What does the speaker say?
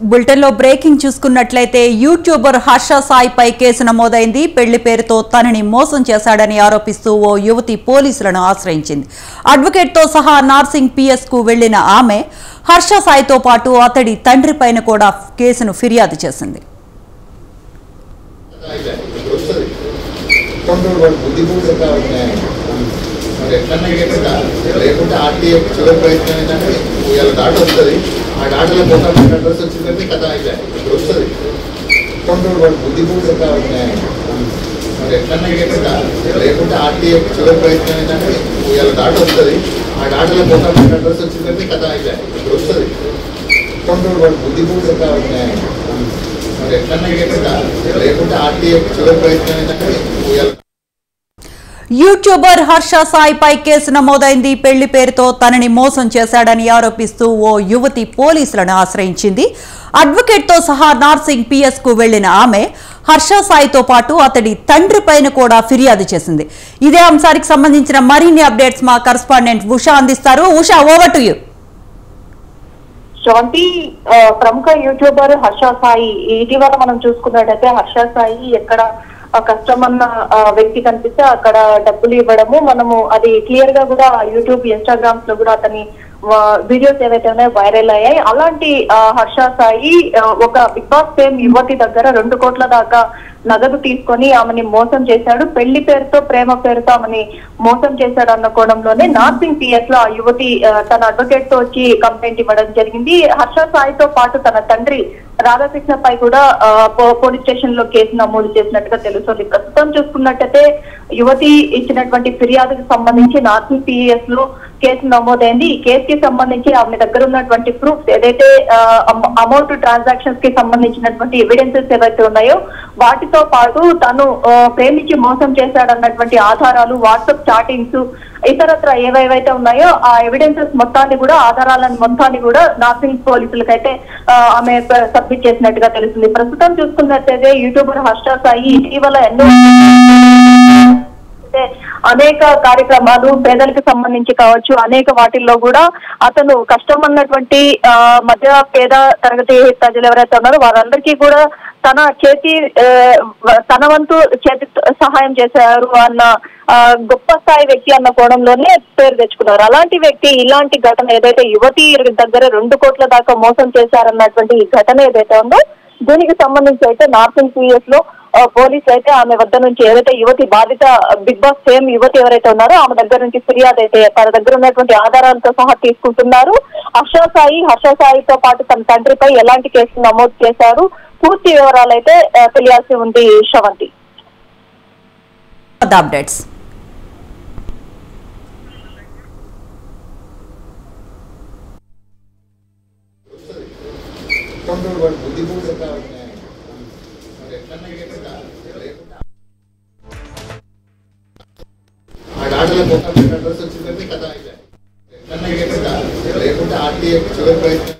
బులెటిన్లో బ్రేకింగ్ చూసుకున్నట్లయితే YouTuber Harsha సాయిపై case నమోదైంది. పెళ్లి పేరుతో తనని మోసం చేశాడని ఆరోపిస్తూ ఓ యువతి పోలీసులను ఆశ్రయించింది. అడ్వకేట్తో సహా నార్సింగ్ పిఎస్కు వెళ్లిన ఆమె హర్ష సాయితో పాటు అతడి తండ్రిపైన కూడా కేసును ఫిర్యాదు చేసింది. ఆ డాటాలో పోతాం అడ్రస్ వచ్చిందంటే కథ అయితే ఇప్పుడు వస్తుంది కొంచెం వాడు బుద్ధిపూర్వక మరి ఎట్లన్నా కదా లేకుంటే ఆర్టీఏ చివరి ప్రయత్నం ఏంటంటే ఇవాళ డాటా వస్తుంది ఆ డాటాలో పోతాం అడ్రస్ వచ్చిందంటే కథ అయితే ఇప్పుడు వస్తుంది కొంచెం వాడు బుద్ధిపూర్వక మరి ఎట్లన్నా కదా లేకుంటే ఆర్టీఏ చివరి ప్రయత్నం ఏంటంటే ఇవాళ యూట్యూబర్ హర్ష సాయిపై కేసు నమోదైంది. పెళ్లి పేరుతో తనని మోసం చేశాడని ఆరోపిస్తూ ఓ యువతి పోలీసులను ఆశ్రయించింది. అడ్వకేట్తో సహా నార్సింగ్ పిఎస్కు వెళ్లిన ఆమె హర్ష సాయితో పాటు అతడి తండ్రిపైన కూడా ఫిర్యాదు చేసింది. ఇదే అంశానికి సంబంధించిన మరిన్ని అప్డేట్స్ మా కరెస్పాండెంట్ ఉషా అందిస్తారు. Usha, over to you. Shanti, ప్రముఖ యూట్యూబర్ హర్ష సాయి ఇటీవల మనం చూసుకున్నట్టయితే హర్ష సాయి ఎక్కడ కష్టమన్న వ్యక్తి కనిపిస్తే అక్కడ డబ్బులు ఇవ్వడము, మనము అది క్లియర్ గా కూడా యూట్యూబ్ ఇన్స్టాగ్రామ్స్ లో కూడా అతని వీడియోస్ ఏవైతే ఉన్నాయో వైరల్ అయ్యాయి. అలాంటి హర్ష సాయి ఒక బిగ్ బాస్ ఫేమ్ యువతి దగ్గర 2 కోట్ల దాకా నగదు తీసుకొని ఆమెని మోసం చేశాడు. పెళ్లి పేరుతో ప్రేమ పేరుతో ఆమెని మోసం చేశాడు అన్న కోణంలోనే నార్సింగ్ పిఎస్ లో ఆ యువతి తన అడ్వకేట్ తో వచ్చి కంప్లైంట్ ఇవ్వడం జరిగింది. హర్ష సాయితో పాటు తన తండ్రి రాధాకృష్ణ పై కూడా పోలీస్ స్టేషన్ లో కేసు నమోదు చేసినట్టుగా తెలుస్తుంది. ప్రస్తుతం చూసుకున్నట్టయితే యువతి ఇచ్చినటువంటి ఫిర్యాదుకు సంబంధించి నార్సింగ్ పిఎస్ లో కేసు నమోదైంది. ఈ కేసుకి సంబంధించి ఆమె దగ్గర ఉన్నటువంటి ప్రూఫ్స్ ఏదైతే అమౌంట్ ట్రాన్సాక్షన్స్ కి సంబంధించినటువంటి ఎవిడెన్సెస్ ఏవైతే ఉన్నాయో వాటితో పాటు తను ప్రేమించి మోసం చేశాడన్నటువంటి ఆధారాలు, వాట్సాప్ చాటింగ్స్, ఇతరత్ర ఏవేవైతే ఉన్నాయో ఆ ఎవిడెన్సెస్ మొత్తాన్ని కూడా ఆధారాలను మొత్తాన్ని కూడా నార్సింగ్ పోలీసులకైతే ఆమె సబ్మిట్ చేసినట్టుగా తెలుస్తుంది. ప్రస్తుతం చూసుకున్నట్టయితే యూట్యూబర్ హర్ష సాయి ఇటీవల ఎన్నో అనేక కార్యక్రమాలు పేదలకు సంబంధించి కావచ్చు, అనేక వాటిల్లో కూడా అతను కష్టం అన్నటువంటి మధ్య పేద తరగతి ప్రజలు ఎవరైతే ఉన్నారో వారందరికీ కూడా తన వంతు చేతి సహాయం చేశారు అన్న గొప్ప స్థాయి వ్యక్తి అన్న కోణంలోనే పేరు తెచ్చుకున్నారు. అలాంటి వ్యక్తి ఇలాంటి ఘటన ఏదైతే యువతి దగ్గర 2 కోట్ల దాకా మోసం చేశారన్నటువంటి ఈ ఘటన ఏదైతే ఉందో దీనికి సంబంధించి అయితే నార్సింగ్ పిఎస్ లో పోలీసులు అయితే ఆమె వద్ద నుంచి ఏదైతే యువతి బాధిత బిగ్ బాస్ ఫేమ్ యువతి ఎవరైతే ఉన్నారో ఆమె దగ్గర నుంచి ఫిర్యాదు అయితే తన దగ్గర ఉన్నటువంటి ఆధారాలతో సహా తీసుకుంటున్నారు. హర్ష సాయితో పాటు తన తండ్రిపై ఎలాంటి కేసులు నమోదు చేశారు, పూర్తి వివరాలు అయితే తెలియాల్సి ఉంది. శ్రవంతి, అప్డేట్స్. ఆ డాటాలో పోతాం అడ్రస్ వచ్చిందంటే కథ అయితే ఎట్లన్నా కదా లేకుంటే ఆర్టీఏ చివరి ప్రయత్నం